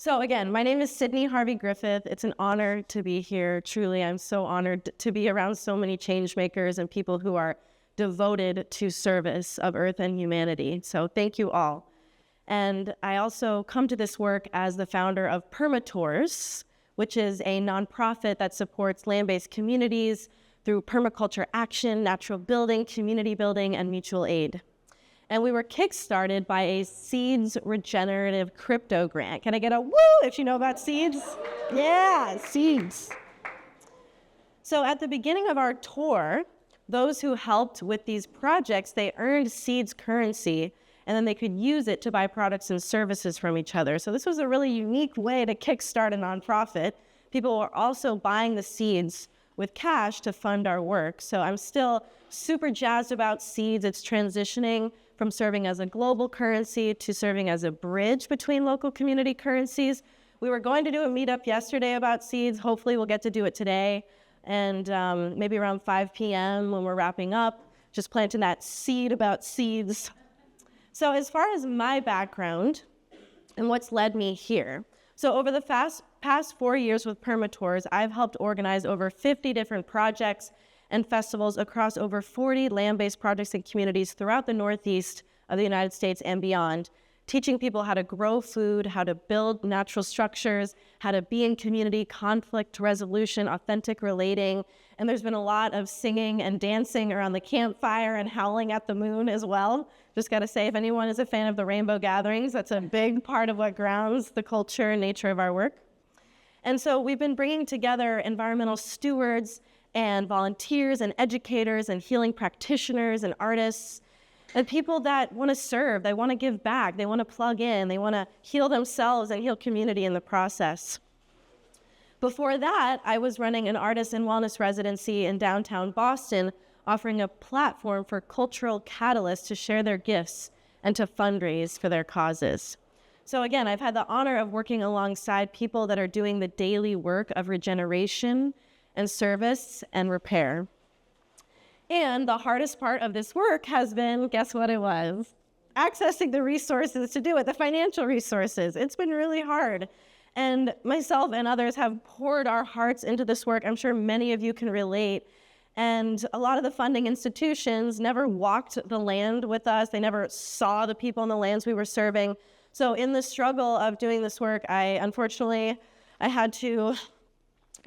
So again, my name is Sydney Harvey Griffith. It's an honor to be here. Truly, I'm so honored to be around so many change makers and people who are devoted to service of Earth and humanity. So thank you all. And I also come to this work as the founder of Permatours, which is a nonprofit that supports land-based communities through permaculture action, natural building, community building, and mutual aid. And we were kickstarted by a seeds regenerative crypto grant. Can I get a woo if you know about seeds? Yeah, seeds. So at the beginning of our tour, those who helped with these projects, they earned seeds currency, and then they could use it to buy products and services from each other. So this was a really unique way to kickstart a nonprofit. People were also buying the seeds with cash to fund our work. So I'm still super jazzed about seeds. It's transitioning from serving as a global currency to serving as a bridge between local community currencies. We were going to do a meetup yesterday about seeds. Hopefully we'll get to do it today. And maybe around 5 p.m. when we're wrapping up, just planting that seed about seeds. So as far as my background and what's led me here, so over the past 4 years with Permatours, I've helped organize over 50 different projects and festivals across over 40 land-based projects and communities throughout the Northeast of the United States and beyond, teaching people how to grow food, how to build natural structures, how to be in community, conflict resolution, authentic relating. And there's been a lot of singing and dancing around the campfire and howling at the moon as well. Just gotta say, if anyone is a fan of the rainbow gatherings, that's a big part of what grounds the culture and nature of our work. And so we've been bringing together environmental stewards and volunteers and educators and healing practitioners and artists and people that want to serve, they want to give back, they want to plug in, they want to heal themselves and heal community in the process. Before that, I was running an artist and wellness residency in downtown Boston, offering a platform for cultural catalysts to share their gifts and to fundraise for their causes. So again, I've had the honor of working alongside people that are doing the daily work of regeneration and service and repair. And the hardest part of this work has been, guess what it was? Accessing the resources to do it, the financial resources. It's been really hard. And myself and others have poured our hearts into this work. I'm sure many of you can relate. And a lot of the funding institutions never walked the land with us. They never saw the people in the lands we were serving. So in the struggle of doing this work, unfortunately, I had to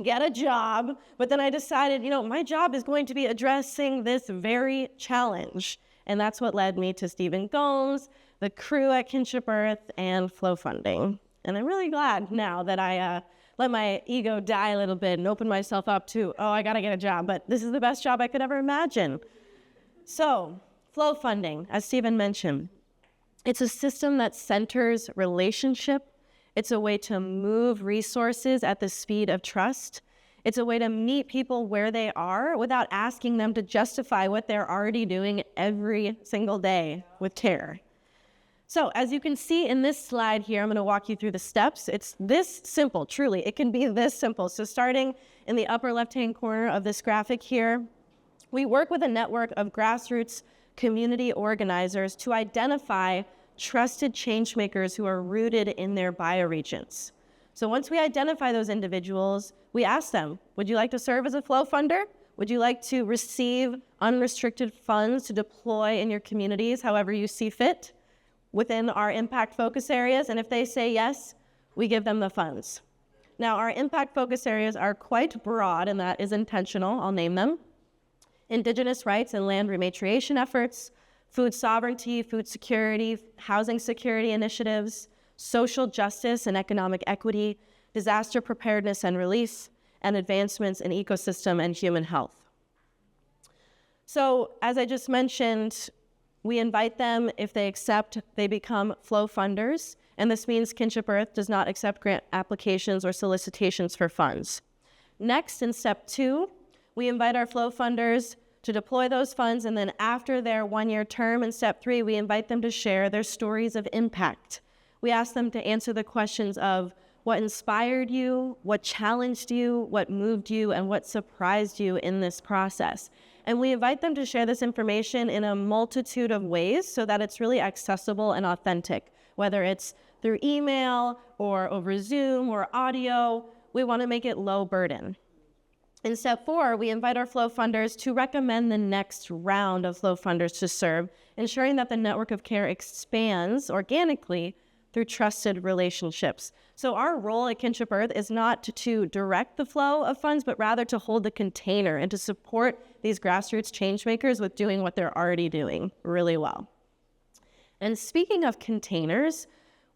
get a job, but then I decided, my job is going to be addressing this very challenge. And that's what led me to Stephen Gomes, the crew at Kinship Earth, and Flow Funding. And I'm really glad now that I let my ego die a little bit and open myself up to, I gotta get a job, but this is the best job I could ever imagine. So, Flow Funding, as Stephen mentioned, it's a system that centers relationship. It's a way to move resources at the speed of trust. It's a way to meet people where they are without asking them to justify what they're already doing every single day with care. So as you can see in this slide here, I'm going to walk you through the steps. It's this simple, truly. It can be this simple. So starting in the upper left-hand corner of this graphic here, we work with a network of grassroots community organizers to identify trusted change makers who are rooted in their bioregions. So once we identify those individuals, we ask them, would you like to serve as a flow funder? Would you like to receive unrestricted funds to deploy in your communities however you see fit within our impact focus areas? And if they say yes, we give them the funds. Now, our impact focus areas are quite broad, and that is intentional. I'll name them. Indigenous rights and land rematriation efforts, food sovereignty, food security, housing security initiatives, social justice and economic equity, disaster preparedness and release, and advancements in ecosystem and human health. So, as I just mentioned, we invite them. If they accept, they become flow funders, and this means Kinship Earth does not accept grant applications or solicitations for funds. Next, in step 2, we invite our flow funders to deploy those funds, and then after their 1-year term in step 3, we invite them to share their stories of impact. We ask them to answer the questions of what inspired you, what challenged you, what moved you, and what surprised you in this process. And we invite them to share this information in a multitude of ways so that it's really accessible and authentic, whether it's through email or over Zoom or audio. We want to make it low burden. In step 4, we invite our flow funders to recommend the next round of flow funders to serve, ensuring that the network of care expands organically through trusted relationships. So our role at Kinship Earth is not to direct the flow of funds, but rather to hold the container and to support these grassroots changemakers with doing what they're already doing really well. And speaking of containers,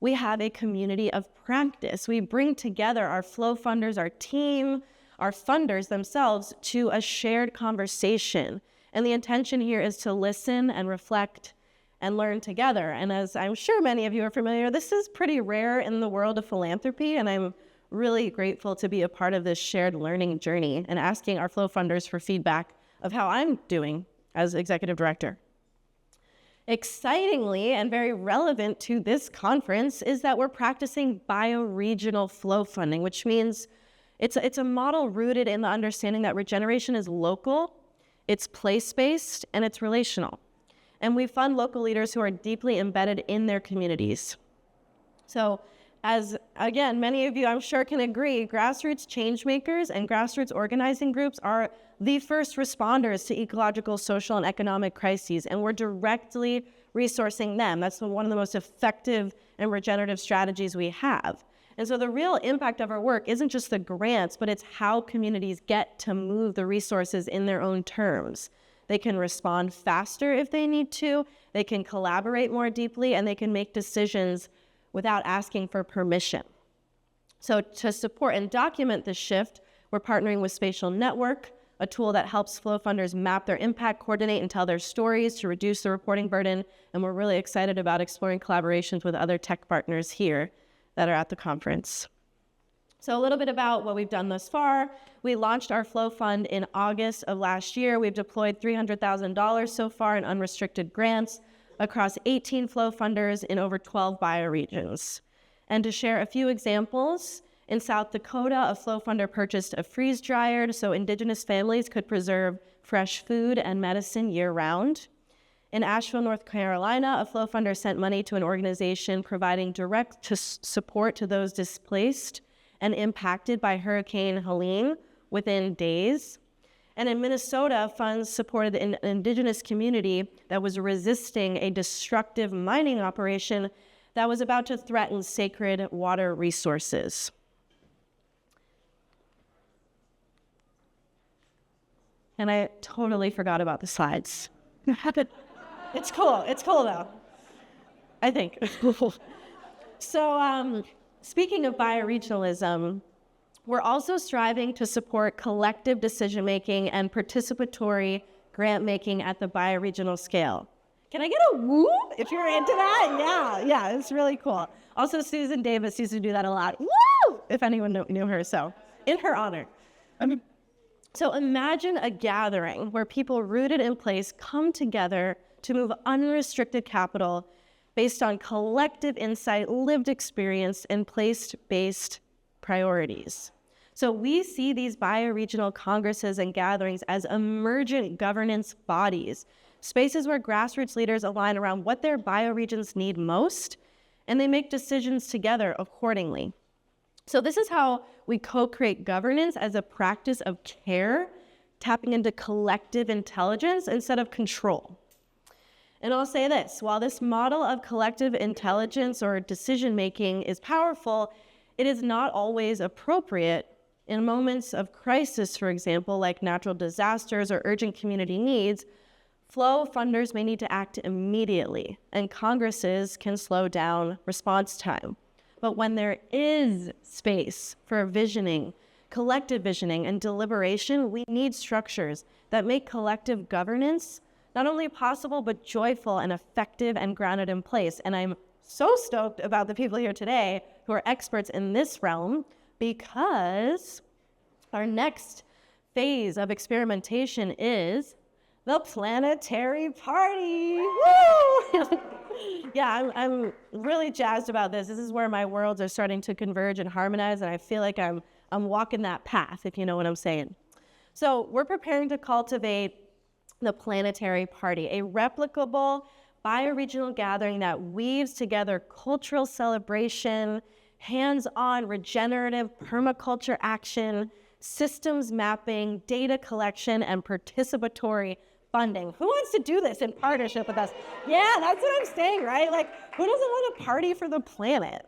we have a community of practice. We bring together our flow funders, our team, our funders themselves to a shared conversation. And the intention here is to listen and reflect and learn together. And as I'm sure many of you are familiar, this is pretty rare in the world of philanthropy, and I'm really grateful to be a part of this shared learning journey and asking our flow funders for feedback of how I'm doing as executive director. Excitingly and very relevant to this conference is that we're practicing bioregional flow funding, which means it's a model rooted in the understanding that regeneration is local, it's place-based, and it's relational. And we fund local leaders who are deeply embedded in their communities. So as, again, many of you I'm sure can agree, grassroots changemakers and grassroots organizing groups are the first responders to ecological, social, and economic crises, and we're directly resourcing them. That's one of the most effective and regenerative strategies we have. And so the real impact of our work isn't just the grants, but it's how communities get to move the resources in their own terms. They can respond faster if they need to, they can collaborate more deeply, and they can make decisions without asking for permission. So to support and document this shift, we're partnering with Spatial Network, a tool that helps flow funders map their impact, coordinate, and tell their stories to reduce the reporting burden. And we're really excited about exploring collaborations with other tech partners here that are at the conference. So a little bit about what we've done thus far. We launched our Flow Fund in August of last year. We've deployed $300,000 so far in unrestricted grants across 18 flow funders in over 12 bioregions. And to share a few examples, in South Dakota, a flow funder purchased a freeze dryer so Indigenous families could preserve fresh food and medicine year-round. In Asheville, North Carolina, a flow funder sent money to an organization providing direct support to those displaced and impacted by Hurricane Helene within days. And in Minnesota, funds supported an Indigenous community that was resisting a destructive mining operation that was about to threaten sacred water resources. And I totally forgot about the slides. It's cool though, I think. So speaking of bioregionalism, we're also striving to support collective decision-making and participatory grant-making at the bioregional scale. Can I get a woo if you're into that? Yeah, it's really cool. Also, Susan Davis used to do that a lot. Woo! If anyone knew her, so in her honor. So imagine a gathering where people rooted in place come together to move unrestricted capital based on collective insight, lived experience, and place-based priorities. So we see these bioregional congresses and gatherings as emergent governance bodies, spaces where grassroots leaders align around what their bioregions need most, and they make decisions together accordingly. So this is how we co-create governance as a practice of care, tapping into collective intelligence instead of control. And I'll say this, while this model of collective intelligence or decision-making is powerful, it is not always appropriate in moments of crisis, for example, like natural disasters or urgent community needs. Flow funders may need to act immediately, and congresses can slow down response time. But when there is space for visioning, collective visioning, and deliberation, we need structures that make collective governance not only possible, but joyful and effective and grounded in place. And I'm so stoked about the people here today who are experts in this realm, because our next phase of experimentation is the Planetary Party. Woo! Yeah, I'm really jazzed about this. This is where my worlds are starting to converge and harmonize, and I feel like I'm walking that path, if you know what I'm saying. So we're preparing to cultivate the Planetary Party, a replicable bioregional gathering that weaves together cultural celebration, hands-on regenerative permaculture action, systems mapping, data collection, and participatory funding. Who wants to do this in partnership with us? Yeah, that's what I'm saying, right? Like, who doesn't want to party for the planet?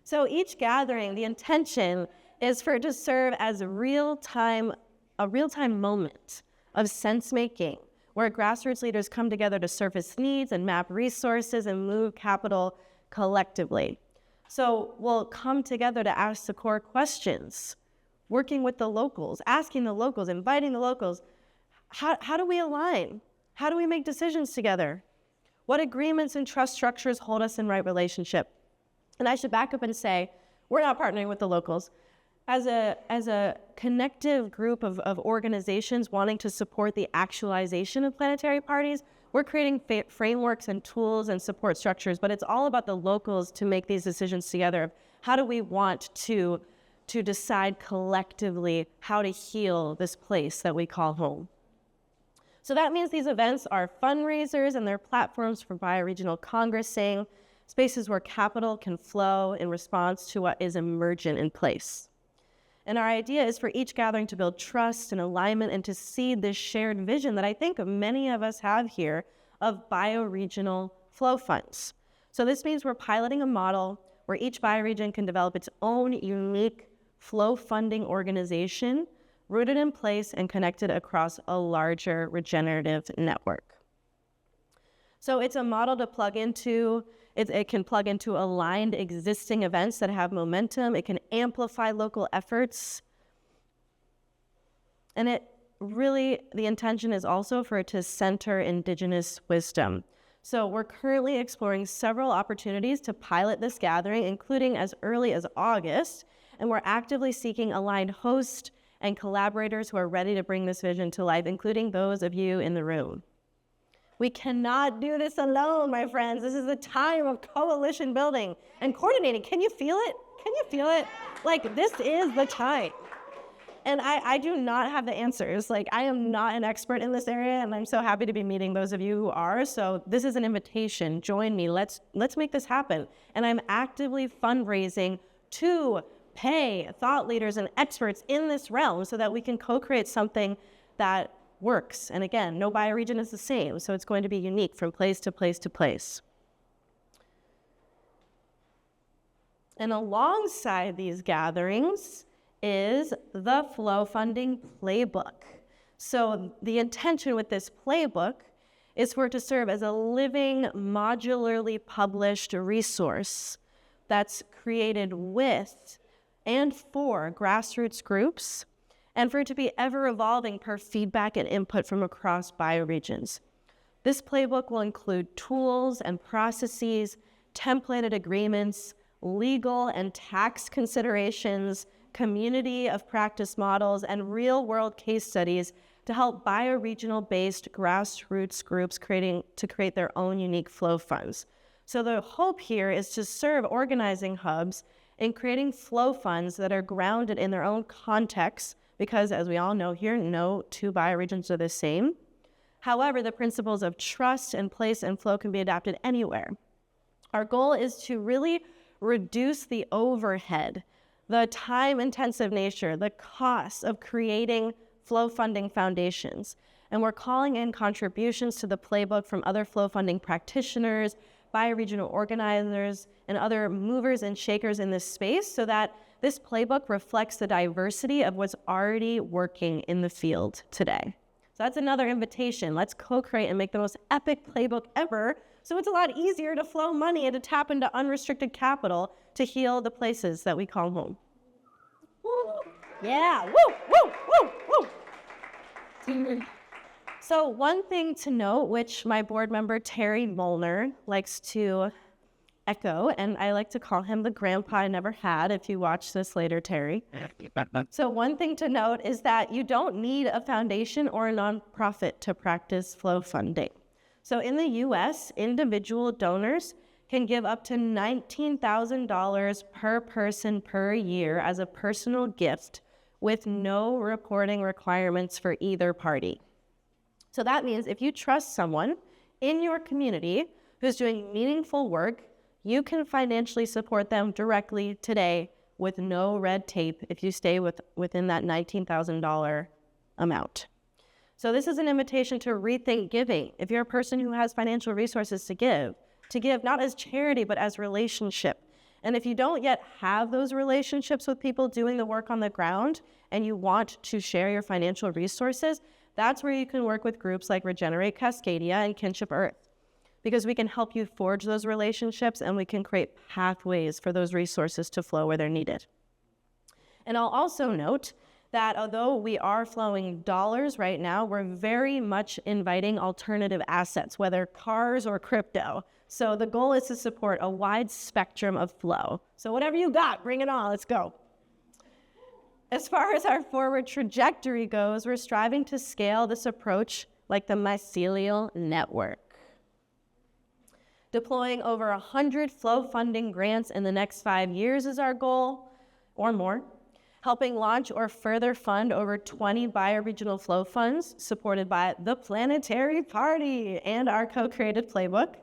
So each gathering, the intention is for it to serve as a real-time moment of sense-making, where grassroots leaders come together to surface needs and map resources and move capital collectively. So we'll come together to ask the core questions, working with the locals, asking the locals, inviting the locals. How do we align? How do we make decisions together? What agreements and trust structures hold us in right relationship? And I should back up and say, we're not partnering with the locals. As a connective group of organizations wanting to support the actualization of planetary parties, we're creating frameworks and tools and support structures, but it's all about the locals to make these decisions together of how do we want to decide collectively how to heal this place that we call home. So that means these events are fundraisers and they're platforms for bioregional congressing, spaces where capital can flow in response to what is emergent in place. And our idea is for each gathering to build trust and alignment and to seed this shared vision that I think many of us have here of bioregional flow funds. So this means we're piloting a model where each bioregion can develop its own unique flow funding organization rooted in place and connected across a larger regenerative network. So it's a model to plug into. It can plug into aligned existing events that have momentum. It can amplify local efforts. And the intention is also for it to center Indigenous wisdom. So we're currently exploring several opportunities to pilot this gathering, including as early as August, and we're actively seeking aligned hosts and collaborators who are ready to bring this vision to life, including those of you in the room. We cannot do this alone, my friends. This is a time of coalition building and coordinating. Can you feel it? Can you feel it? Like, this is the time. And I do not have the answers. Like, I am not an expert in this area, and I'm so happy to be meeting those of you who are. So this is an invitation. Join me. Let's make this happen. And I'm actively fundraising to pay thought leaders and experts in this realm so that we can co-create something that works. And again, no bioregion is the same, so it's going to be unique from place to place to place. And alongside these gatherings is the Flow Funding Playbook. So the intention with this playbook is for it to serve as a living, modularly published resource that's created with and for grassroots groups, and for it to be ever-evolving per feedback and input from across bioregions. This playbook will include tools and processes, templated agreements, legal and tax considerations, community of practice models, and real-world case studies to help bioregional-based grassroots groups create their own unique flow funds. So the hope here is to serve organizing hubs in creating flow funds that are grounded in their own context, because as we all know here, no two bioregions are the same. However, the principles of trust and place and flow can be adapted anywhere. Our goal is to really reduce the overhead, the time-intensive nature, the cost of creating flow funding foundations. And we're calling in contributions to the playbook from other flow funding practitioners, bioregional organizers, and other movers and shakers in this space so that this playbook reflects the diversity of what's already working in the field today. So that's another invitation. Let's co-create and make the most epic playbook ever so it's a lot easier to flow money and to tap into unrestricted capital to heal the places that we call home. Yeah, woo, woo, woo, woo. So one thing to note, which my board member Terry Molnar likes to echo, and I like to call him the grandpa I never had, if you watch this later, Terry. So one thing to note is that you don't need a foundation or a nonprofit to practice flow funding. So in the US, individual donors can give up to $19,000 per person per year as a personal gift with no reporting requirements for either party. So that means if you trust someone in your community who's doing meaningful work, you can financially support them directly today with no red tape if you stay within that $19,000 amount. So this is an invitation to rethink giving. If you're a person who has financial resources to give not as charity, but as relationship. And if you don't yet have those relationships with people doing the work on the ground and you want to share your financial resources, that's where you can work with groups like Regenerate Cascadia and Kinship Earth, because we can help you forge those relationships and we can create pathways for those resources to flow where they're needed. And I'll also note that although we are flowing dollars right now, we're very much inviting alternative assets, whether cars or crypto. So the goal is to support a wide spectrum of flow. So whatever you got, bring it on, let's go. As far as our forward trajectory goes, we're striving to scale this approach like the mycelial network. Deploying over 100 flow funding grants in the next 5 years is our goal, or more. Helping launch or further fund over 20 bioregional flow funds supported by the Planetary Party and our co-created playbook.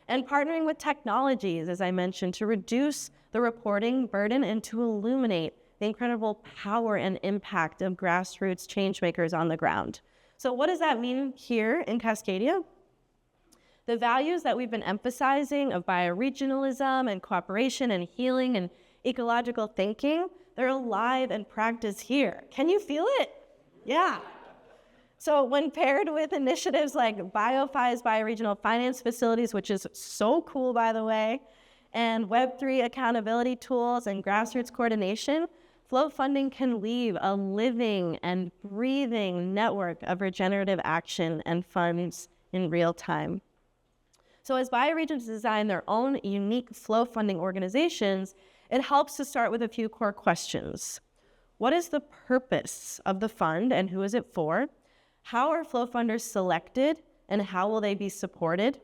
And partnering with technologies, as I mentioned, to reduce the reporting burden and to illuminate the incredible power and impact of grassroots changemakers on the ground. So what does that mean here in Cascadia? The values that we've been emphasizing of bioregionalism and cooperation and healing and ecological thinking, they're alive and practiced here. Can you feel it? Yeah. So when paired with initiatives like BioFi's bioregional finance facilities, which is so cool, by the way, and Web3 accountability tools and grassroots coordination, flow funding can leave a living and breathing network of regenerative action and funds in real time. So as bioregions design their own unique flow funding organizations, it helps to start with a few core questions. What is the purpose of the fund and who is it for? How are flow funders selected and how will they be supported?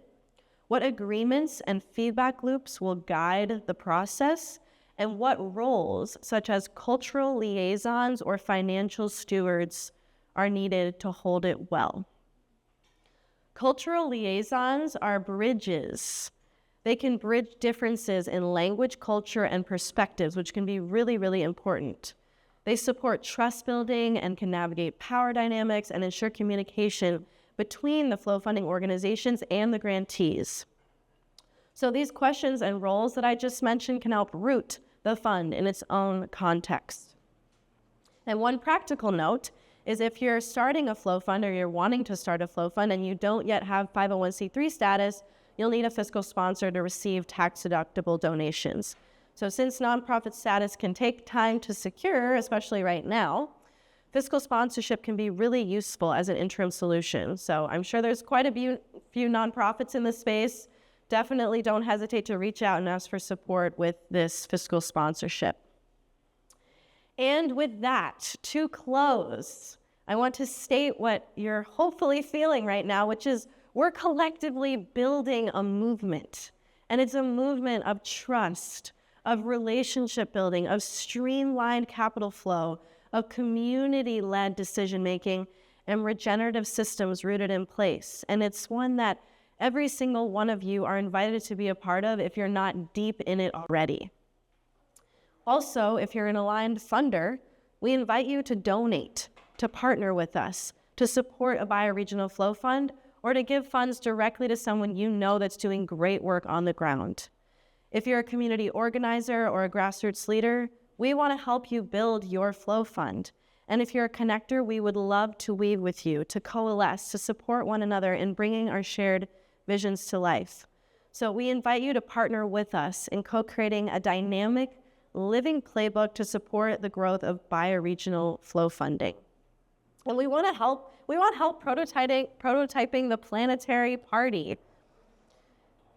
What agreements and feedback loops will guide the process? And what roles, such as cultural liaisons or financial stewards, are needed to hold it well? Cultural liaisons are bridges. They can bridge differences in language, culture, and perspectives, which can be really, really important. They support trust building and can navigate power dynamics and ensure communication between the flow funding organizations and the grantees. So these questions and roles that I just mentioned can help root the fund in its own context. And one practical note is if you're starting a flow fund or you're wanting to start a flow fund and you don't yet have 501c3 status, you'll need a fiscal sponsor to receive tax-deductible donations. So since nonprofit status can take time to secure, especially right now, fiscal sponsorship can be really useful as an interim solution. So I'm sure there's quite a few nonprofits in this space. Definitely don't hesitate to reach out and ask for support with this fiscal sponsorship. And with that, to close, I want to state what you're hopefully feeling right now, which is we're collectively building a movement. And it's a movement of trust, of relationship building, of streamlined capital flow, of community-led decision-making, and regenerative systems rooted in place. And it's one that every single one of you are invited to be a part of if you're not deep in it already. Also, if you're an aligned funder, we invite you to donate, to partner with us, to support a bioregional flow fund, or to give funds directly to someone you know that's doing great work on the ground. If you're a community organizer or a grassroots leader, we want to help you build your flow fund. And if you're a connector, we would love to weave with you, to coalesce, to support one another in bringing our shared visions to life. So we invite you to partner with us in co-creating a dynamic, living playbook to support the growth of bioregional flow funding. And we want help prototyping the Planetary Party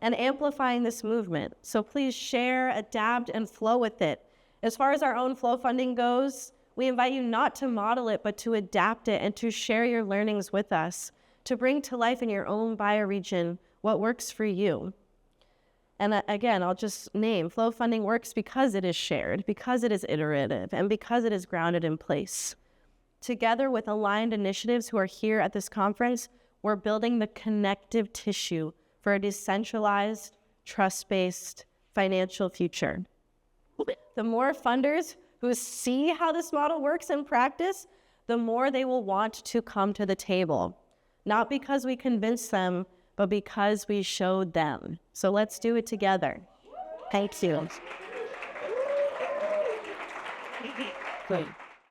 and amplifying this movement. So please share, adapt, and flow with it. As far as our own flow funding goes, we invite you not to model it, but to adapt it and to share your learnings with us, to bring to life in your own bioregion what works for you. And again, I'll just name, flow funding works because it is shared, because it is iterative, and because it is grounded in place. Together with aligned initiatives who are here at this conference, We're building the connective tissue for a decentralized, trust-based financial future. The more funders who see how this model works in practice, the more they will want to come to the table. Not because we convinced them, but because we showed them. So let's do it together. Thank you. Great.